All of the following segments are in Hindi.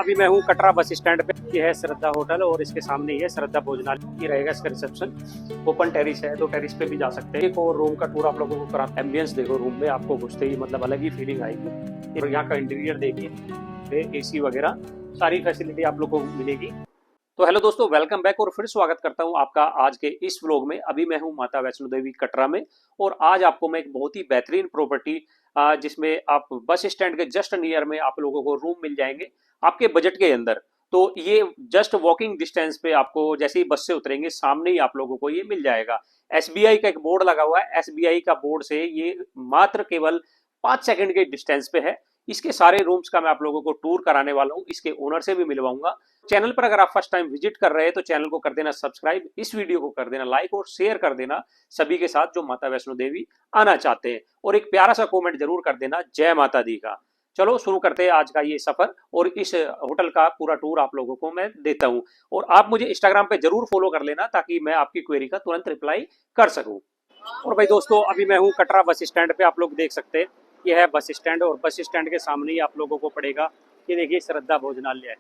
अभी मैं हूँ कटरा बस स्टैंड पे। ये है श्रद्धा होटल और इसके सामने ही है श्रद्धा भोजनालय। ये रहेगा इसका रिसेप्शन। ओपन टेरिस है, तो टेरिस पे भी जा सकते हैं। एक और रूम का टूर आप लोगों को करा। एम्बियंस देखो रूम में, आपको घुसते ही मतलब अलग ही फीलिंग आएगी। और यहाँ का इंटीरियर देखिए, एसी वगैरह सारी फैसिलिटी आप लोगों को मिलेगी। तो हेलो दोस्तों, वेलकम बैक और फिर स्वागत करता हूं आपका आज के इस व्लॉग में। अभी मैं हूं माता वैष्णो देवी कटरा में और आज आपको मैं एक बहुत ही बेहतरीन प्रॉपर्टी जिसमें आप बस स्टैंड के जस्ट नियर में आप लोगों को रूम मिल जाएंगे आपके बजट के अंदर। तो ये जस्ट वॉकिंग डिस्टेंस पे आपको जैसे ही बस से उतरेंगे सामने ही आप लोगों को ये मिल जाएगा। एसबीआई का एक बोर्ड लगा हुआ है। एसबीआई का बोर्ड से ये मात्र केवल 5 सेकंड के डिस्टेंस पे है। इसके सारे रूम्स का मैं आप लोगों को टूर कराने वाला हूँ, इसके ओनर से भी मिलवाऊंगा। चैनल पर अगर आप फर्स्ट टाइम विजिट कर रहे हैं तो चैनल को कर देना सब्सक्राइब, इस वीडियो को कर देना लाइक और शेयर कर देना सभी के साथ जो माता वैष्णो देवी आना चाहते हैं। और एक प्यारा सा कमेंट जरूर कर देना जय माता दी का। चलो शुरू करते हैं आज का ये सफर और इस होटल का पूरा टूर आप लोगों को मैं देता हूं। और आप मुझे इंस्टाग्राम पे जरूर फॉलो कर लेना ताकि मैं आपकी क्वेरी का तुरंत रिप्लाई कर सकूं। और भाई दोस्तों, अभी मैं हूँ कटरा बस स्टैंड पे। आप लोग देख सकते हैं ये है बस स्टैंड और बस स्टैंड के सामने ही आप लोगों को पड़ेगा। ये देखिए श्रद्धा भोजनालय है।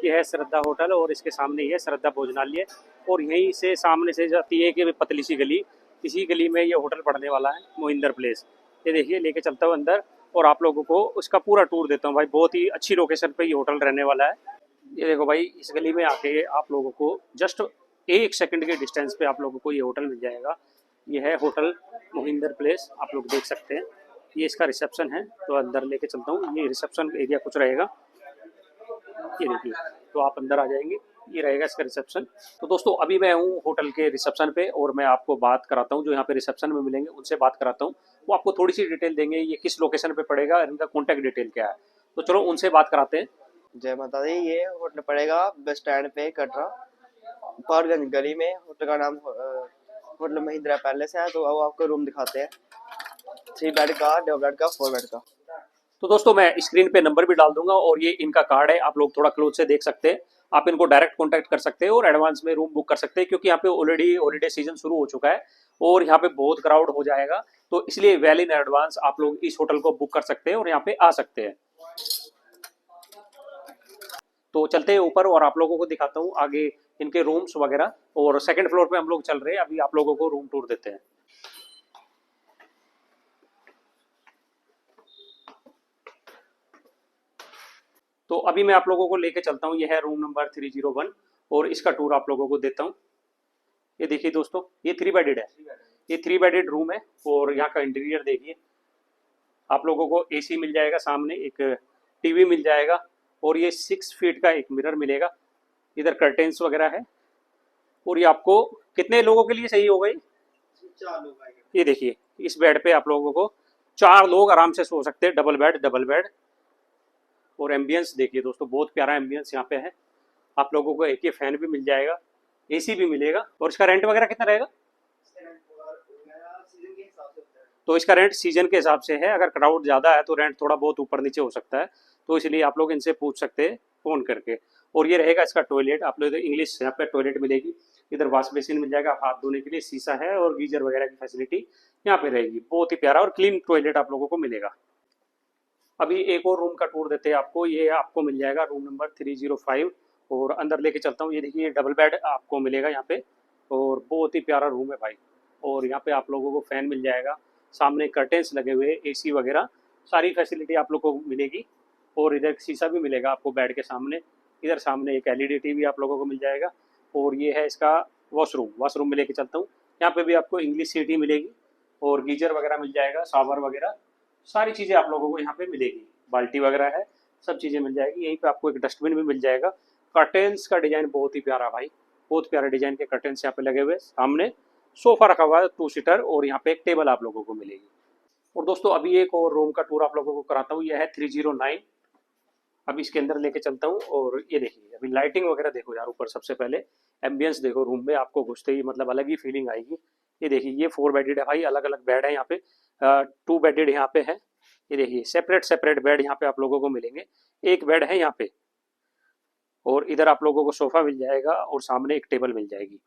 ये है श्रद्धा होटल और इसके सामने ही है श्रद्धा भोजनालय। और यहीं से सामने से जाती है कि पतली सी गली, इसी गली में ये होटल पड़ने वाला है, मोहिंदर प्लेस। ये देखिए लेके चलता हूँ अंदर और आप लोगों को उसका पूरा टूर देता हूँ। भाई बहुत ही अच्छी लोकेशन पे ये होटल रहने वाला है। ये देखो भाई, इस गली में आके आप लोगों को जस्ट 1 सेकंड के डिस्टेंस पे आप लोगों को ये होटल मिल जाएगा। ये है होटल मोहिंदर प्लेस, आप लोग देख सकते हैं। ये इसका रिसेप्शन है, तो अंदर लेके चलता हूँ। ये रिसेप्शन एरिया कुछ रहेगा, ये देखिए। तो आप अंदर आ जाएंगे, ये रहेगा इसका रिसेप्शन। तो दोस्तों अभी मैं हूँ होटल के रिसेप्शन पे और मैं आपको बात कराता हूँ, जो यहाँ पे रिसेप्शन में मिलेंगे उनसे बात कराता हूँ। वो आपको थोड़ी सी डिटेल देंगे, ये किस लोकेशन पे पड़ेगा, इनका कॉन्टैक्ट डिटेल क्या है। तो चलो उनसे बात कराते हैं। जय माता दी। ये होटल पड़ेगा बस स्टैंड पे कटरा, पारगंज गली में। होटल का नाम होटल महिंद्रा पैलेस है। तो अब आपको रूम दिखाते हैं। 3 बेड का, 2 बेड का, 4 बेड का। तो दोस्तों मैं स्क्रीन पे नंबर भी डाल दूंगा और ये इनका कार्ड है, आप लोग थोड़ा क्लोज से देख सकते हैं। आप इनको डायरेक्ट कांटेक्ट कर सकते हैं और एडवांस में रूम बुक कर सकते हैं, क्योंकि यहाँ पे ऑलरेडी हॉलीडे सीजन शुरू हो चुका है और यहाँ पे बहुत क्राउड हो जाएगा। तो इसलिए वेल इन एडवांस आप लोग इस होटल को बुक कर सकते हैं और यहाँ पे आ सकते हैं। तो चलते हैं ऊपर और आप लोगों को दिखाता हूँ आगे इनके रूम्स वगैरह। और सेकंड फ्लोर पे हम लोग चल रहे हैं, अभी आप लोगों को रूम टूर देते हैं। तो अभी मैं आप लोगों को लेके चलता हूँ। ये है रूम नंबर 301 और इसका टूर आप लोगों को देता हूँ। ये देखिए दोस्तों, ये 3 बेडेड है। ये 3 बेडेड रूम है और यहाँ का इंटीरियर देखिए। आप लोगों को एसी मिल जाएगा, सामने एक टीवी मिल जाएगा और ये 6 फीट का एक मिरर मिलेगा। इधर कर्टेन्स वगैरह है। और ये आपको कितने लोगों के लिए सही हो गई? 4 लोग आएंगे। ये देखिए, इस बेड पे आप लोगों को 4 लोग आराम से सो सकते हैं। Double bed, double bed. और एम्बियंस देखिए दोस्तों, बहुत प्यारा एम्बियंस यहाँ पे है। आप लोगों को एक ही फैन भी मिल जाएगा, एसी भी मिलेगा। और इसका रेंट वगैरह कितना रहेगा? तो इसका रेंट सीजन के हिसाब से है, अगर क्राउड ज़्यादा है तो रेंट थोड़ा बहुत ऊपर नीचे हो सकता है। तो इसलिए आप लोग इनसे पूछ सकते हैं फ़ोन करके। और ये रहेगा इसका टॉयलेट, आप लोग इंग्लिश यहाँ पे टॉयलेट मिलेगी। इधर वॉश बेसिन मिल जाएगा, हाथ धोने के लिए शीशा है और गीजर वगैरह की फैसिलिटी यहाँ पे रहेगी। बहुत ही प्यारा और क्लीन टॉयलेट आप लोगों को मिलेगा। अभी एक और रूम का टूर देते हैं आपको। ये आपको मिल जाएगा रूम नंबर 305 और अंदर लेके चलता हूँ। ये देखिए डबल बेड आपको मिलेगा यहाँ पे और बहुत ही प्यारा रूम है भाई। और यहाँ पे आप लोगों को फैन मिल जाएगा, सामने कर्टेन्स लगे हुए, एसी वगैरह सारी फैसिलिटी आप लोगों को मिलेगी। और इधर शीशा भी मिलेगा आपको बेड के सामने। इधर सामने एक एलईडी टीवी आप लोगों को मिल जाएगा। और ये है इसका वॉशरूम। वॉशरूम में लेके चलता हूँ। यहाँ पे भी आपको इंग्लिश सीट ही मिलेगी और गीजर वगैरह मिल जाएगा, शावर वगैरह सारी चीज़ें आप लोगों को यहाँ पे मिलेगी। बाल्टी वगैरह है, सब चीज़ें मिल जाएगी। यहीं पे आपको एक डस्टबिन भी मिल जाएगा। कर्टेन्स का डिजाइन बहुत ही प्यारा भाई, बहुत प्यारे डिजाइन के कर्टेन्स यहाँ पे लगे हुए। सामने सोफा रखा हुआ है 2 सीटर और यहाँ पे एक टेबल आप लोगों को मिलेगी। और दोस्तों अभी एक और रूम का टूर आप लोगों को कराता हूँ। यह है 309। अभी इसके अंदर लेके चलता हूँ और ये देखिए अभी लाइटिंग वगैरह देखो यार। ऊपर सबसे पहले एम्बियंस देखो रूम में, आपको घुसते ही मतलब अलग ही फीलिंग आएगी। ये देखिए ये 4 बेडेड है भाई, अलग अलग बेड है यहाँ पे। 2 बेडेड यहाँ पे है। ये देखिए सेपरेट सेपरेट बेड यहाँ पे आप लोगों को मिलेंगे। एक बेड है यहाँ पे और इधर आप लोगों को सोफा मिल जाएगा और सामने एक टेबल मिल जाएगी।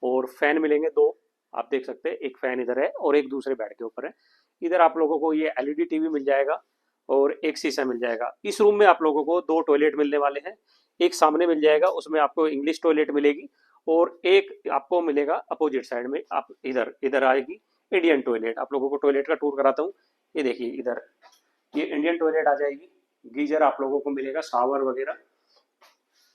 और फैन मिलेंगे 2, आप देख सकते हैं। एक फैन इधर है और एक दूसरे बेड के ऊपर है। इधर आप लोगों को ये एलईडी टीवी मिल जाएगा और एक शीशा मिल जाएगा। इस रूम में आप लोगों को 2 टॉयलेट मिलने वाले हैं। एक सामने मिल जाएगा, उसमें आपको इंग्लिश टॉयलेट मिलेगी, और एक आपको मिलेगा अपोजिट साइड में, आप इधर इधर आएगी इंडियन टॉयलेट। आप लोगों को टॉयलेट का टूर कराता हूँ। ये देखिए इधर ये इंडियन टॉयलेट आ जाएगी। गीजर आप लोगों को मिलेगा, शावर वगैरह,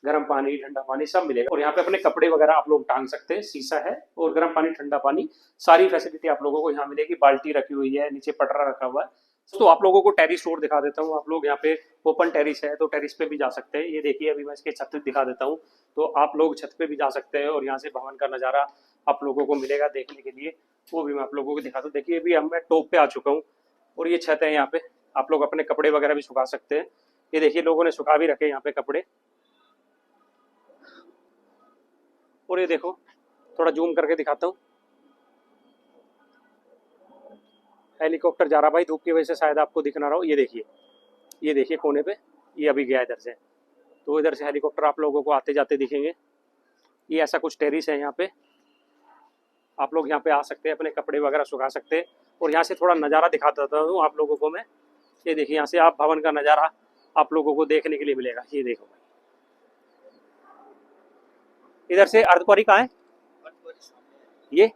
गर्म पानी ठंडा पानी सब मिलेगा, और यहाँ पे अपने कपड़े वगैरह आप लोग टांग सकते हैं। शीशा है और गर्म पानी ठंडा पानी सारी फैसिलिटी आप लोगों को यहाँ मिलेगी। बाल्टी रखी हुई है, नीचे पटरा रखा हुआ है। तो आप लोगों को टेरिस टूर दिखा देता हूँ। आप लोग यहाँ पे ओपन टेरिस है तो टेरिस पे भी जा सकते हैं। ये देखिए अभी मैं इसके छत दिखा देता हूँ, तो आप लोग छत पे भी जा सकते हैं और यहाँ से भवन का नज़ारा आप लोगों को मिलेगा देखने के लिए, वो भी मैं आप लोगों को दिखाता हूँ। देखिए अभी मैं टॉप पे आ चुका हूँ और ये छत है। यहाँ पे आप लोग अपने कपड़े वगैरह भी सुखा सकते हैं। ये देखिए लोगों ने सुखा भी रखे यहाँ पे कपड़े। और ये देखो थोड़ा जूम करके दिखाता हूँ, हेलीकॉप्टर जा रहा भाई, धूप की वजह से शायद आपको दिख ना रहा हो। ये देखिए कोने पे, ये अभी गया इधर से, तो इधर से हेलीकॉप्टर आप लोगों को आते जाते दिखेंगे। ये ऐसा कुछ टेरिस है यहाँ पे, आप लोग यहाँ पे आ सकते हैं, अपने कपड़े वगैरह सुखा सकते हैं। और यहाँ से थोड़ा नज़ारा दिखा देता हूँ आप लोगों को मैं। ये देखिए यहाँ से आप भवन का नज़ारा आप लोगों को देखने के लिए मिलेगा। ये देखो इधर से अर्धकुंवारी कहाँ है, ये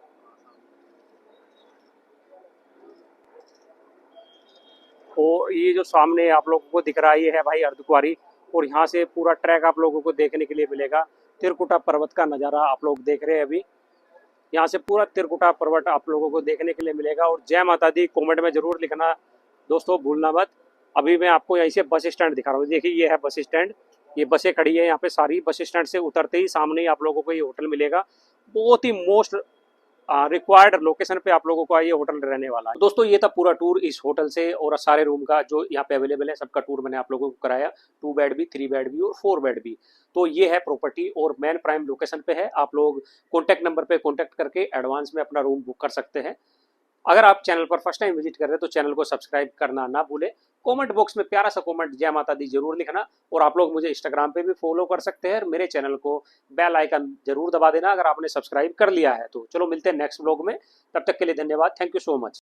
और ये जो सामने आप लोगों को दिख रहा है ये है भाई अर्धकुंवारी। और यहाँ से पूरा ट्रैक आप लोगों को देखने के लिए मिलेगा। त्रिकुटा पर्वत का नज़ारा आप लोग देख रहे हैं अभी, यहाँ से पूरा त्रिकुटा पर्वत आप लोगों को देखने के लिए मिलेगा। और जय माता दी कमेंट में जरूर लिखना दोस्तों, भूलना मत। अभी मैं आपको यहीं से बस स्टैंड दिखा रहा हूँ। देखिए ये है बस स्टैंड, ये बसें खड़ी है यहाँ पे सारी। बस स्टैंड से उतरते ही सामने ही आप लोगों को ये होटल मिलेगा। बहुत ही मोस्ट रिक्वायर्ड लोकेशन पे आप लोगों का ये होटल रहने वाला है। दोस्तों ये था पूरा टूर इस होटल से और सारे रूम का जो यहाँ पे अवेलेबल है, सबका टूर मैंने आप लोगों को कराया। 2 बेड भी, 3 बेड भी और 4 बेड भी। तो ये है प्रॉपर्टी और मेन प्राइम लोकेशन पे है। आप लोग कॉन्टैक्ट नंबर पे कॉन्टैक्ट करके एडवांस में अपना रूम बुक कर सकते हैं। अगर आप चैनल पर फर्स्ट टाइम विजिट कर रहे हैं तो चैनल को सब्सक्राइब करना ना भूले। कमेंट बॉक्स में प्यारा सा कमेंट जय माता दी जरूर लिखना। और आप लोग मुझे इंस्टाग्राम पे भी फॉलो कर सकते हैं और मेरे चैनल को बेल आइकन जरूर दबा देना अगर आपने सब्सक्राइब कर लिया है तो। चलो मिलते हैं नेक्स्ट व्लॉग में, तब तक के लिए धन्यवाद, थैंक यू सो मच।